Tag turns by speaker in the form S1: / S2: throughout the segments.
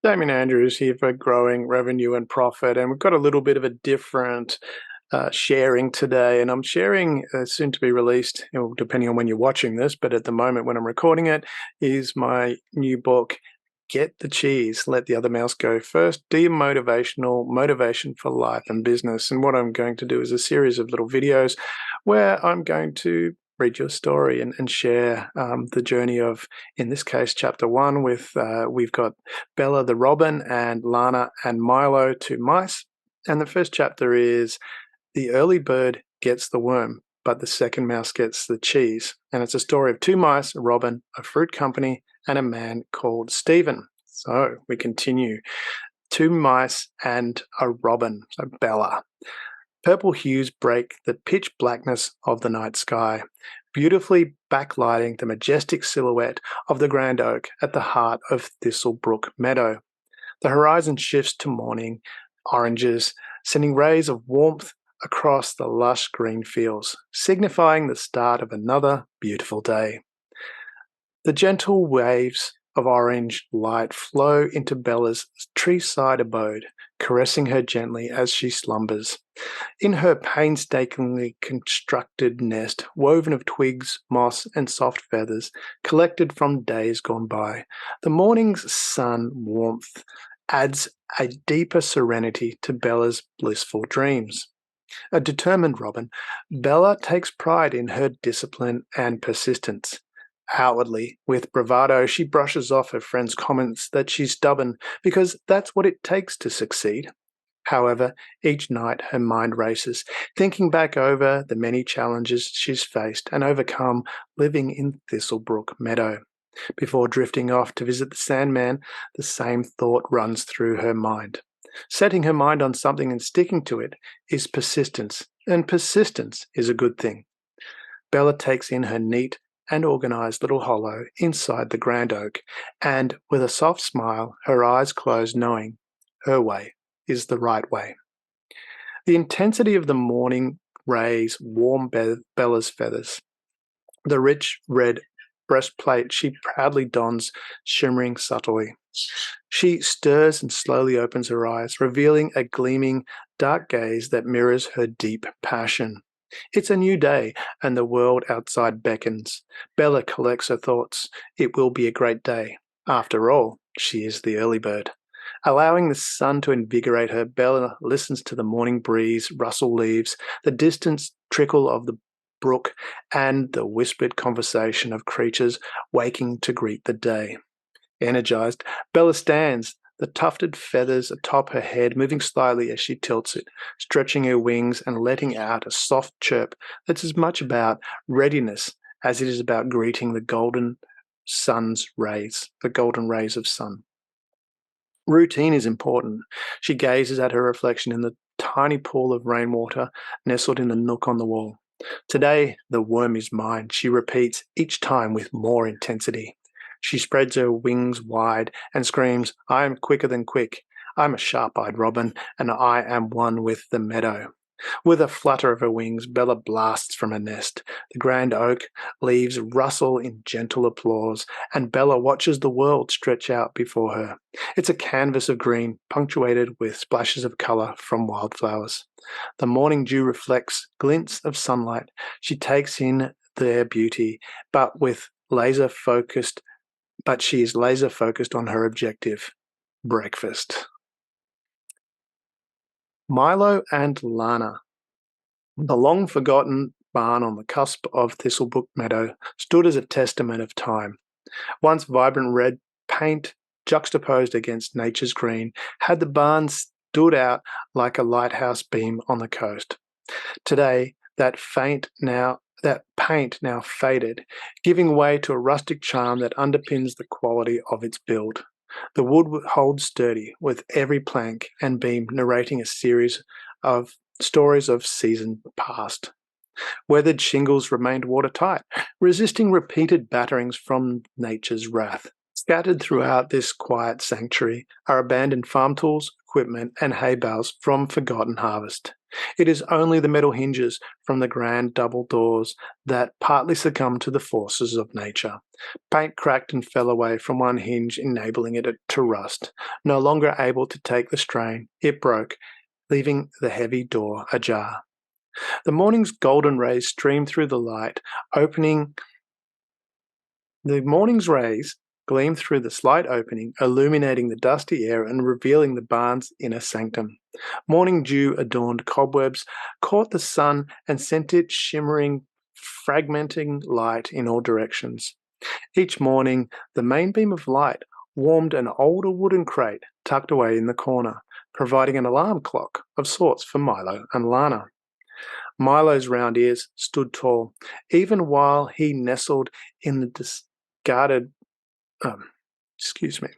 S1: Damian Andrews here for growing revenue and profit, and we've got a little bit of a different sharing today. And I'm sharing soon to be released, depending on when you're watching this, but at the moment when I'm recording it, is my new book, Get the Cheese, Let the Other Mouse Go First, Demotivational Motivation for Life and Business. And what I'm going to do is a series of little videos where I'm going to read your story and share the journey of, in this case, chapter 1 with, we've got Bella the robin and Lana and Milo, two mice. And the first chapter is The Early Bird Gets the Worm, but the second mouse gets the cheese. And it's a story of two mice, a robin, a fruit company, and a man called Stephen. So we continue. Two mice and a robin, so Bella. Purple hues break the pitch blackness of the night sky, beautifully backlighting the majestic silhouette of the grand oak at the heart of Thistlebrook Meadow. The horizon shifts to morning oranges, sending rays of warmth across the lush green fields, signifying the start of another beautiful day. The gentle waves of orange light flow into Bella's tree-side abode, caressing her gently as she slumbers. In her painstakingly constructed nest, woven of twigs, moss, and soft feathers, collected from days gone by, the morning's sun warmth adds a deeper serenity to Bella's blissful dreams. A determined robin, Bella takes pride in her discipline and persistence. Outwardly, with bravado, she brushes off her friends' comments that she's stubborn because that's what it takes to succeed. However, each night her mind races, thinking back over the many challenges she's faced and overcome living in Thistlebrook Meadow. Before drifting off to visit the Sandman, the same thought runs through her mind. Setting her mind on something and sticking to it is persistence, and persistence is a good thing. Bella takes in her neat and organised little hollow inside the grand oak, and with a soft smile, her eyes closed, knowing her way is the right way. The intensity of the morning rays warm Bella's feathers. The rich red breastplate she proudly dons, shimmering subtly. She stirs and slowly opens her eyes, revealing a gleaming, dark gaze that mirrors her deep passion. It's a new day, and the world outside beckons. Bella collects her thoughts. It will be a great day. After all, she is the early bird. Allowing the sun to invigorate her, Bella listens to the morning breeze rustle leaves, the distant trickle of the brook, and the whispered conversation of creatures waking to greet the day. Energized, Bella stands, the tufted feathers atop her head moving slightly as she tilts it, stretching her wings and letting out a soft chirp that's as much about readiness as it is about greeting the golden rays of sun. Routine is important. She gazes at her reflection in the tiny pool of rainwater nestled in the nook on the wall. Today, the worm is mine, she repeats each time with more intensity. She spreads her wings wide and screams, I am quicker than quick. I'm a sharp-eyed robin, and I am one with the meadow. With a flutter of her wings, Bella blasts from her nest. The grand oak leaves rustle in gentle applause, and Bella watches the world stretch out before her. It's a canvas of green, punctuated with splashes of colour from wildflowers. The morning dew reflects glints of sunlight. She takes in their beauty, but she is laser focused on her objective, breakfast. Milo and Lana. The long-forgotten barn on the cusp of Thistlebrook Meadow stood as a testament of time. Once vibrant red paint juxtaposed against nature's green, had the barn stood out like a lighthouse beam on the coast. Today, that paint now faded, giving way to a rustic charm that underpins the quality of its build. The wood holds sturdy, with every plank and beam narrating a series of stories of seasons past. Weathered shingles remained watertight, resisting repeated batterings from nature's wrath. Scattered throughout this quiet sanctuary are abandoned farm tools, equipment, and hay bales from forgotten harvest. It is only the metal hinges from the grand double doors that partly succumb to the forces of nature. Paint cracked and fell away from one hinge, enabling it to rust. No longer able to take the strain, it broke, leaving the heavy door ajar. The morning's golden rays streamed through the light, The morning's rays gleamed through the slight opening, illuminating the dusty air and revealing the barn's inner sanctum. Morning dew adorned cobwebs, caught the sun, and sent it shimmering, fragmenting light in all directions. Each morning, the main beam of light warmed an older wooden crate tucked away in the corner, providing an alarm clock of sorts for Milo and Lana. Milo's round ears stood tall, even while he nestled in the discarded. Excuse me.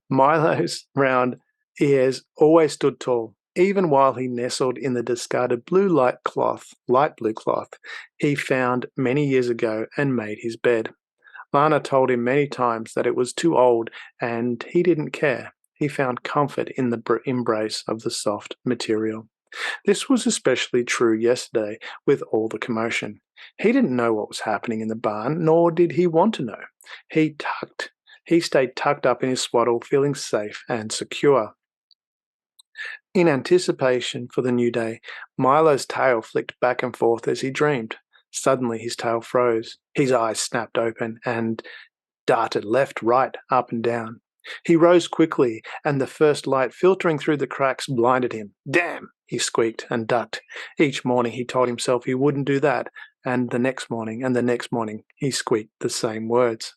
S1: Milo's round ears always stood tall, even while he nestled in the discarded light blue cloth he found many years ago and made his bed. Lana told him many times that it was too old, and he didn't care. He found comfort in the embrace of the soft material. This was especially true yesterday with all the commotion. He didn't know what was happening in the barn, nor did he want to know. He stayed tucked up in his swaddle, feeling safe and secure. In anticipation for the new day, Milo's tail flicked back and forth as he dreamed. Suddenly his tail froze. His eyes snapped open and darted left, right, up and down. He rose quickly, and the first light filtering through the cracks blinded him. "Damn!" he squeaked and ducked. Each morning he told himself he wouldn't do that, and the next morning and the next morning he squeaked the same words.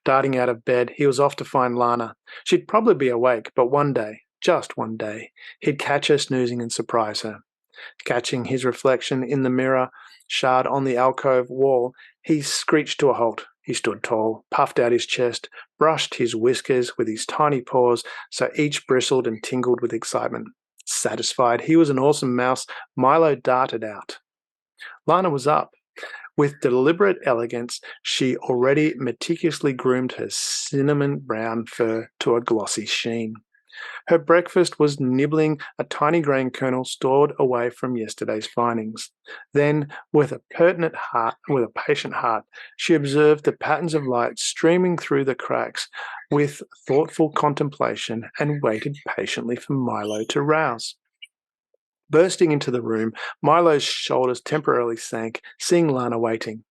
S1: Darting out of bed, he was off to find Lana. She'd probably be awake, but one day, just one day, he'd catch her snoozing and surprise her. Catching his reflection in the mirror shard on the alcove wall, he screeched to a halt. He stood tall, puffed out his chest, brushed his whiskers with his tiny paws so each bristled and tingled with excitement. Satisfied he was an awesome mouse, Milo darted out. Lana was up. With deliberate elegance, she already meticulously groomed her cinnamon brown fur to a glossy sheen. Her breakfast was nibbling a tiny grain kernel stored away from yesterday's findings. Then, with a patient heart, she observed the patterns of light streaming through the cracks with thoughtful contemplation and waited patiently for Milo to rouse. Bursting into the room, Milo's shoulders temporarily sank, seeing Lana waiting.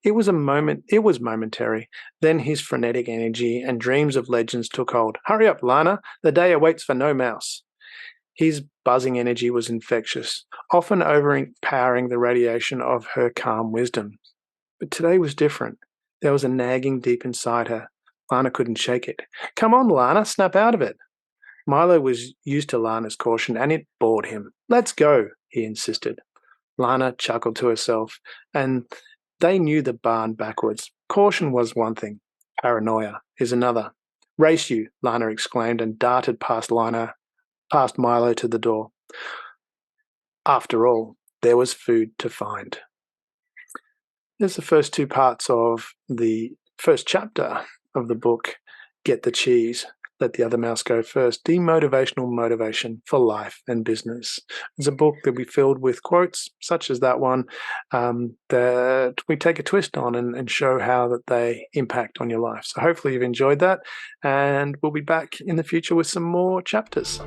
S1: It was momentary. Then his frenetic energy and dreams of legends took hold. "Hurry up, Lana. The day awaits for no mouse." His buzzing energy was infectious, often overpowering the radiation of her calm wisdom. But today was different. There was a nagging deep inside her. Lana couldn't shake it. "Come on, Lana, snap out of it." Milo was used to Lana's caution, and it bored him. "Let's go," he insisted. Lana chuckled to herself, and they knew the barn backwards. Caution was one thing. Paranoia is another. "Race you," Lana exclaimed and darted past Milo to the door. After all, there was food to find. There's the first two parts of the first chapter of the book, Get the Cheese, Let the Other Mouse Go First, Demotivational Motivation for Life and Business. It's a book that we filled with quotes such as that one that we take a twist on and show how that they impact on your life. So hopefully you've enjoyed that, and we'll be back in the future with some more chapters.